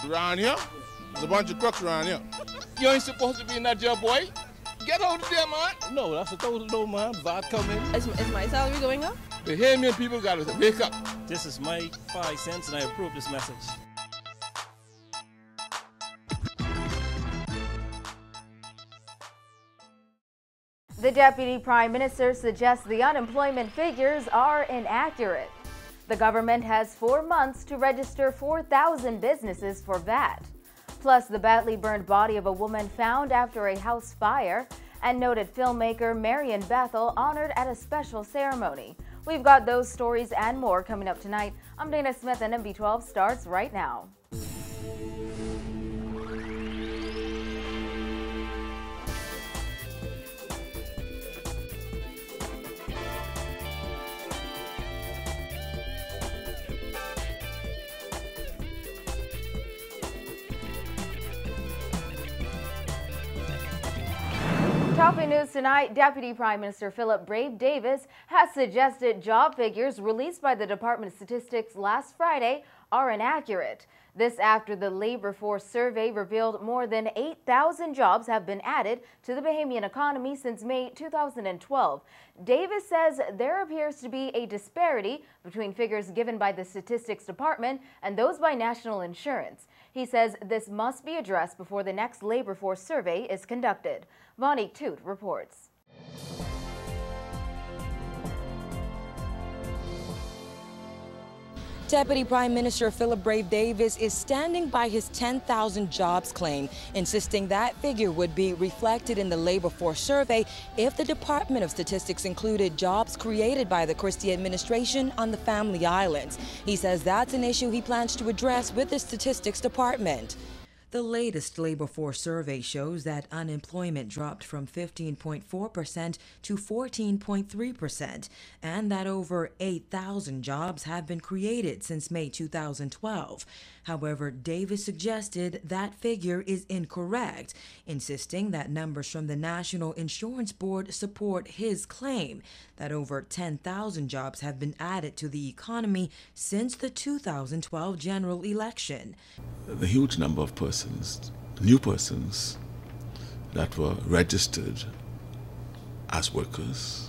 around here. There's a bunch of crooks around here. You ain't supposed to be in that jail, boy. Get out of there, man. No, that's a total no, man. I come in. Is my salary going up? The Bahamian people got to wake up. This is my 5 cents and I approve this message. The Deputy Prime Minister suggests the unemployment figures are inaccurate. The government has 4 months to register 4,000 businesses for VAT. Plus, the badly burned body of a woman found after a house fire, and noted filmmaker Marion Bethel honored at a special ceremony. We've got those stories and more coming up tonight. I'm Dana Smith, and MB12 starts right now. Topping news tonight, Deputy Prime Minister Philip Brave Davis has suggested job figures released by the Department of Statistics last Friday are inaccurate. This after the labor force survey revealed more than 8,000 jobs have been added to the Bahamian economy since May 2012. Davis says there appears to be a disparity between figures given by the Statistics Department and those by National Insurance. He says this must be addressed before the next labor force survey is conducted. Vonique Toot reports. Deputy Prime Minister Philip Brave Davis is standing by his 10,000 jobs claim, insisting that figure would be reflected in the labor force survey if the Department of Statistics included jobs created by the Christie administration on the Family Islands. He says that's an issue he plans to address with the Statistics Department. The latest labor force survey shows that unemployment dropped from 15.4% to 14.3%, and that over 8,000 jobs have been created since May 2012. However, Davis suggested that figure is incorrect, insisting that numbers from the National Insurance Board support his claim that over 10,000 jobs have been added to the economy since the 2012 general election. The huge number of persons, new persons, that were registered as workers,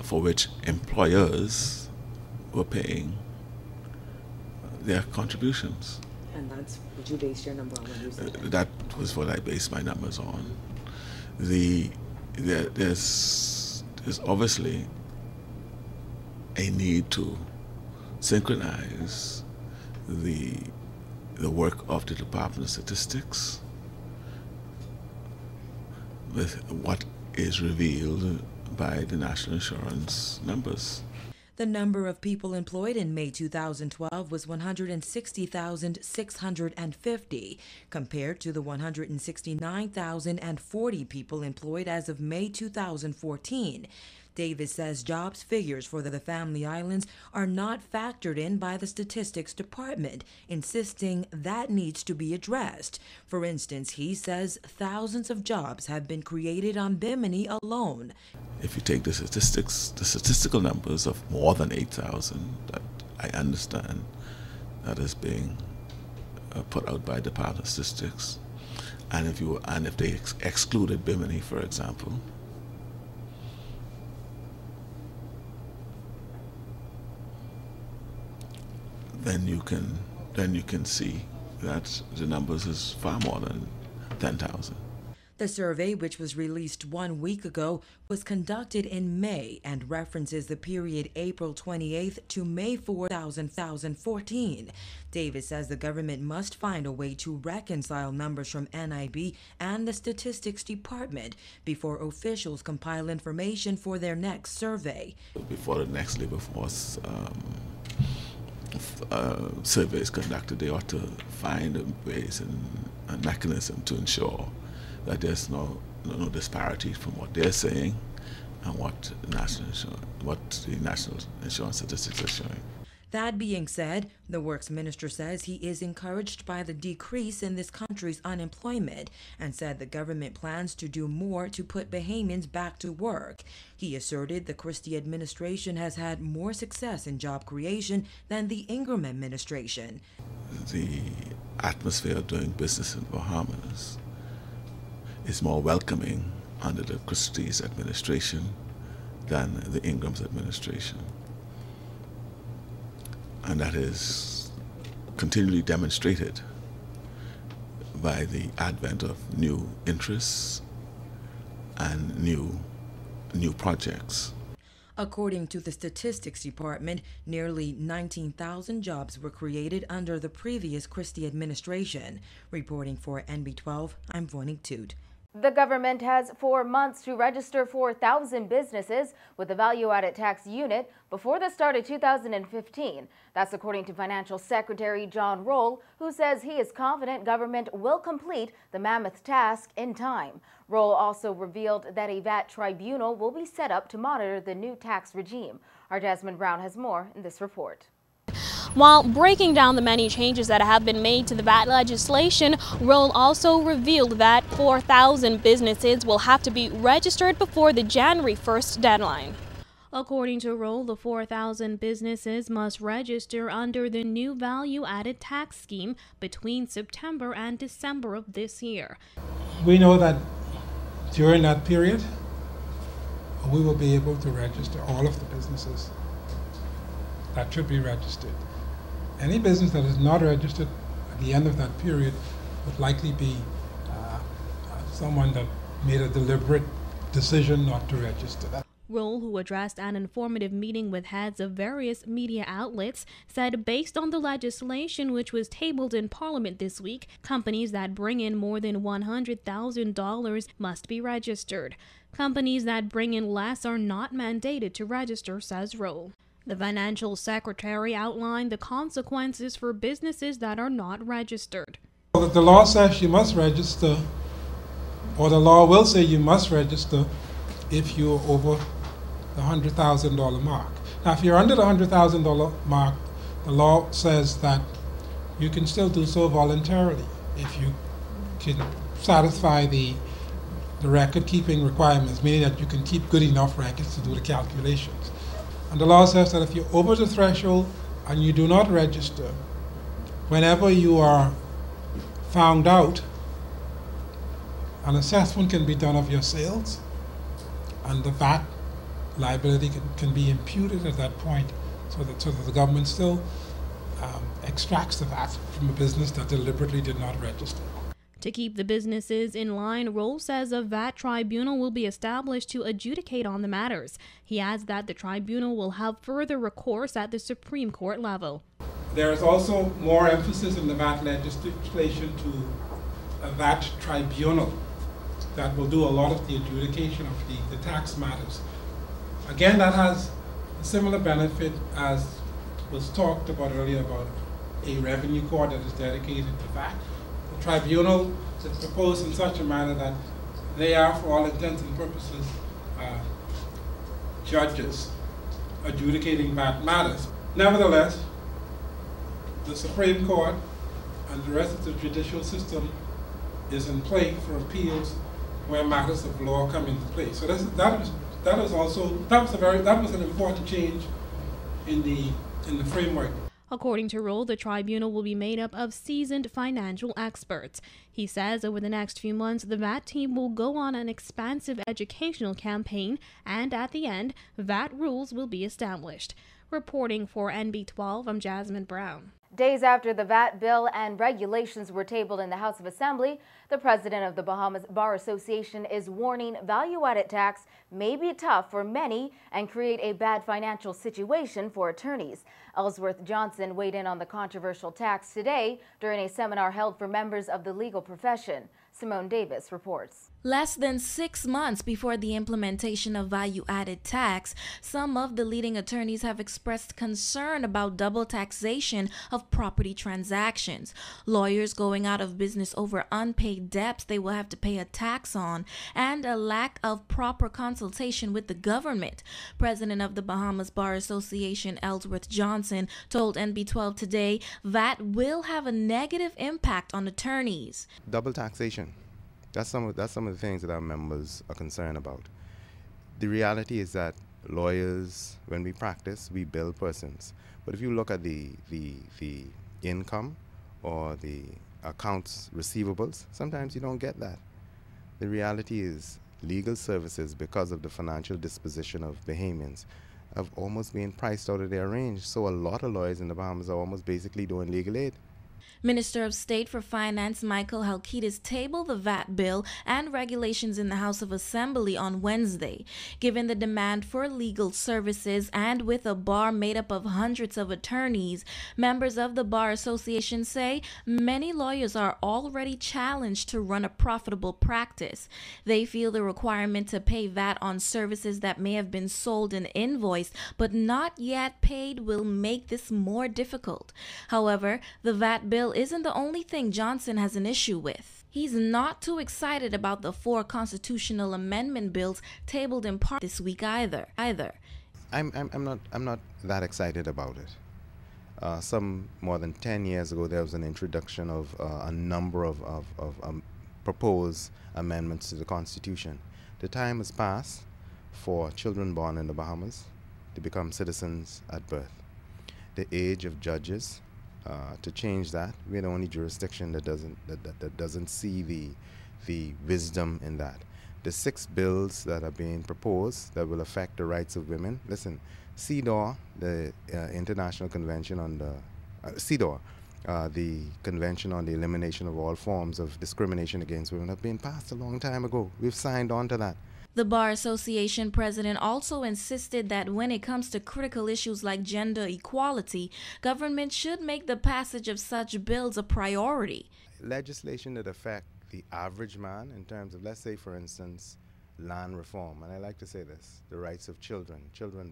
for which employers were paying their contributions. And that's what you based your number on when you said that? That was what I based my numbers on. There's obviously a need to synchronize the work of the Department of Statistics with what is revealed by the National Insurance numbers. The number of people employed in May 2012 was 160,650, compared to the 169,040 people employed as of May 2014. Davis says jobs figures for the Family Islands are not factored in by the Statistics Department, insisting that needs to be addressed. For instance, he says thousands of jobs have been created on Bimini alone. If you take the statistical numbers of more than 8,000 that I understand that is being put out by the Department of Statistics, and if they excluded Bimini, for example, then you can see that the numbers is far more than 10,000. The survey, which was released 1 week ago, was conducted in May and references the period April 28th to May 4, 2014. Davis says the government must find a way to reconcile numbers from NIB and the Statistics Department before officials compile information for their next survey. Before the next labor force survey is conducted, they ought to find ways and mechanism to ensure that there's no disparity from what they're saying and what the National Insurance Statistics are showing. That being said, the Works Minister says he is encouraged by the decrease in this country's unemployment and said the government plans to do more to put Bahamians back to work. He asserted the Christie administration has had more success in job creation than the Ingram administration. The atmosphere of doing business in Bahamas is more welcoming under the Christie's administration than the Ingram's administration. And that is continually demonstrated by the advent of new interests and new projects. According to the Statistics Department, nearly 19,000 jobs were created under the previous Christie administration. Reporting for NB12, I'm Vonik Toot. The government has 4 months to register 4,000 businesses with a value-added tax unit before the start of 2015. That's according to Financial Secretary John Roll, who says he is confident government will complete the mammoth task in time. Roll also revealed that a VAT tribunal will be set up to monitor the new tax regime. Our Jasmine Brown has more in this report. While breaking down the many changes that have been made to the VAT legislation, Roll also revealed that 4,000 businesses will have to be registered before the January 1st deadline. According to Roll, the 4,000 businesses must register under the new value-added tax scheme between September and December of this year. We know that during that period, we will be able to register all of the businesses that should be registered. Any business that is not registered at the end of that period would likely be someone that made a deliberate decision not to register. Roll, who addressed an informative meeting with heads of various media outlets, said based on the legislation which was tabled in Parliament this week, companies that bring in more than $100,000 must be registered. Companies that bring in less are not mandated to register, says Roll. The Financial Secretary outlined the consequences for businesses that are not registered. The law says you must register, or the law will say you must register if you're over the $100,000 mark. Now, if you're under the $100,000 mark, the law says that you can still do so voluntarily if you can satisfy the record-keeping requirements, meaning that you can keep good enough records to do the calculations. And the law says that if you're over the threshold and you do not register, whenever you are found out, an assessment can be done of your sales, and the VAT liability can be imputed at that point, so that the government still extracts the VAT from a business that deliberately did not register. To keep the businesses in line, Roll says a VAT tribunal will be established to adjudicate on the matters. He adds that the tribunal will have further recourse at the Supreme Court level. There is also more emphasis in the VAT legislation to a VAT tribunal that will do a lot of the adjudication of the tax matters. Again, that has a similar benefit as was talked about earlier about a revenue court that is dedicated to VAT. The tribunal is proposed in such a manner that they are, for all intents and purposes, judges adjudicating VAT matters. Nevertheless, the Supreme Court and the rest of the judicial system is in play for appeals where matters of law come into play. So that was an important change in the framework. According to Roll, the tribunal will be made up of seasoned financial experts. He says over the next few months, the VAT team will go on an expansive educational campaign, and at the end, VAT rules will be established. Reporting for NB12, I'm Jasmine Brown. Days after the VAT bill and regulations were tabled in the House of Assembly, the president of the Bahamas Bar Association is warning value-added tax may be tough for many and create a bad financial situation for attorneys. Ellsworth Johnson weighed in on the controversial tax today during a seminar held for members of the legal profession. Simone Davis reports. Less than 6 months before the implementation of value-added tax, some of the leading attorneys have expressed concern about double taxation of property transactions. Lawyers going out of business over unpaid debts they will have to pay a tax on, and a lack of proper consultation with the government. President of the Bahamas Bar Association, Ellsworth Johnson, told NB12 today that will have a negative impact on attorneys. Double taxation. That's some of the things that our members are concerned about. The reality is that lawyers, when we practice, we bill persons. But if you look at the income or the accounts receivables, sometimes you don't get that. The reality is legal services, because of the financial disposition of Bahamians, have almost been priced out of their range. So a lot of lawyers in the Bahamas are almost basically doing legal aid. Minister of State for Finance Michael Halkitis tabled the VAT bill and regulations in the House of Assembly on Wednesday. Given the demand for legal services and with a bar made up of hundreds of attorneys, members of the Bar Association say many lawyers are already challenged to run a profitable practice. They feel the requirement to pay VAT on services that may have been sold and invoiced but not yet paid will make this more difficult. However, the VAT bill isn't the only thing Johnson has an issue with. He's not too excited about the 4 constitutional amendment bills tabled in Parliament this week either. I'm not that excited about it. Some more than 10 years ago, there was an introduction of a number of proposed amendments to the Constitution. The time has passed for children born in the Bahamas to become citizens at birth. The age of judges, to change that, we're the only jurisdiction that doesn't see the wisdom in that. The 6 bills that are being proposed that will affect the rights of women. Listen, CEDAW, the International Convention on the Convention on the Elimination of All Forms of Discrimination Against Women, have been passed a long time ago. We've signed on to that. The Bar Association president also insisted that when it comes to critical issues like gender equality, government should make the passage of such bills a priority. Legislation that affect the average man in terms of, let's say, for instance, land reform, and I like to say this, the rights of children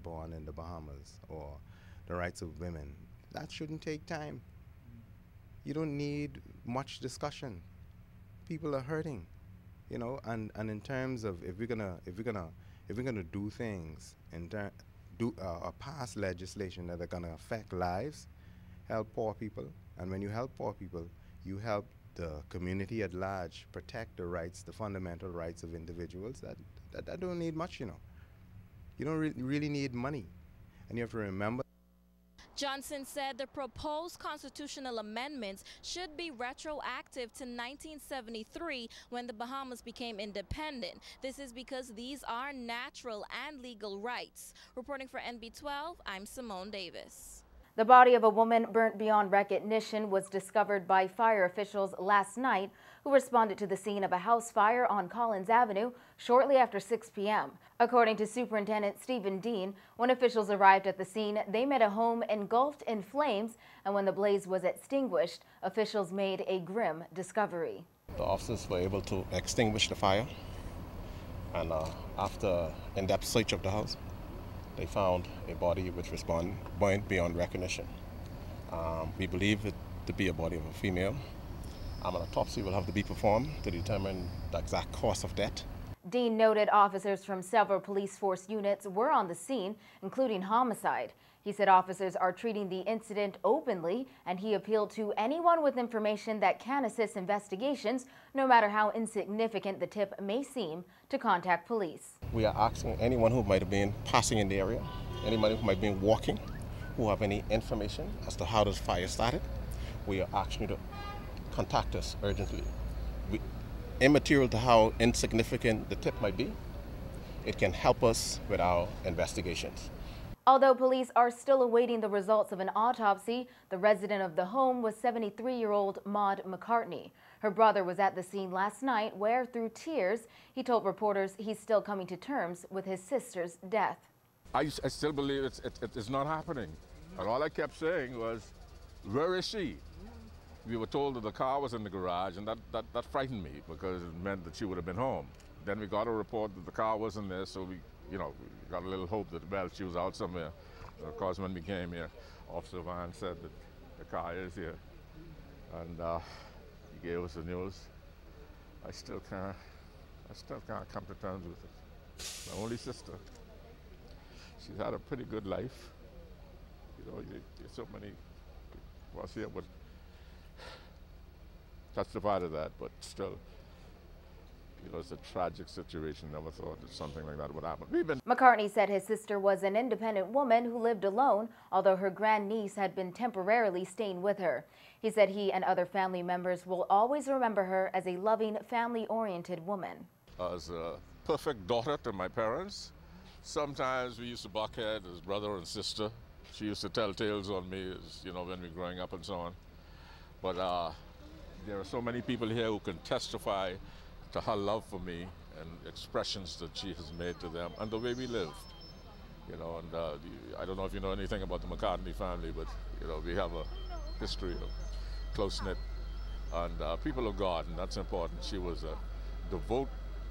born in the Bahamas, or the rights of women, that shouldn't take time. You don't need much discussion. People are hurting. You know, and in terms of if we're gonna do things and pass legislation that are gonna affect lives, help poor people, and when you help poor people, you help the community at large protect the rights, the fundamental rights of individuals. That don't need much, you know. You don't really need money, and you have to remember. Johnson said the proposed constitutional amendments should be retroactive to 1973 when the Bahamas became independent. This is because these are natural and legal rights. Reporting for NB12, I'm Simone Davis. The body of a woman burnt beyond recognition was discovered by fire officials last night, who responded to the scene of a house fire on Collins Avenue shortly after 6 p.m. According to Superintendent Stephen Dean, when officials arrived at the scene, they met a home engulfed in flames, and when the blaze was extinguished, officials made a grim discovery. The officers were able to extinguish the fire, and after in-depth search of the house, they found a body which was burned beyond recognition. We believe it to be a body of a female. An autopsy will have to be performed to determine the exact cause of death. Dean noted officers from several police force units were on the scene, including homicide. He said officers are treating the incident openly, and he appealed to anyone with information that can assist investigations, no matter how insignificant the tip may seem, to contact police. We are asking anyone who might have been passing in the area, anyone who might have been walking, who have any information as to how this fire started, we are asking you to contact us urgently. Immaterial to how insignificant the tip might be, it can help us with our investigations. Although police are still awaiting the results of an autopsy, the resident of the home was 73-year-old Maud McCartney. Her brother was at the scene last night where, through tears, he told reporters he's still coming to terms with his sister's death. I still believe it's not happening. And all I kept saying was, where is she? we were told that the car was in the garage, and that frightened me because it meant that she would have been home. Then we got a report that the car wasn't there, so we got a little hope that, well, she was out somewhere. And of course, when we came here, Officer Van said that the car is here, and he gave us the news. I still can't come to terms with it. My only sister. She's had a pretty good life. There's so many people here would testify to that, but still, it's a tragic situation. Never thought that something like that would happen. McCartney said his sister was an independent woman who lived alone, although her grandniece had been temporarily staying with her. He said he and other family members will always remember her as a loving, family-oriented woman. As a perfect daughter to my parents. Sometimes we used to buck heads as brother and sister. She used to tell tales on me, when we were growing up and so on. But there are so many people here who can testify to her love for me and expressions that she has made to them and the way we lived. I don't know if you know anything about the McCartney family, but we have a history of close-knit and people of God, and that's important. She was a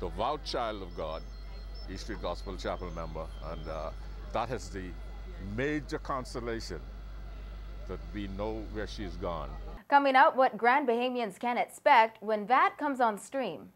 devout child of God, East Street Gospel Chapel member, and that is the major consolation that we know where she's gone. Coming up, what Grand Bahamians can expect when VAT comes on stream.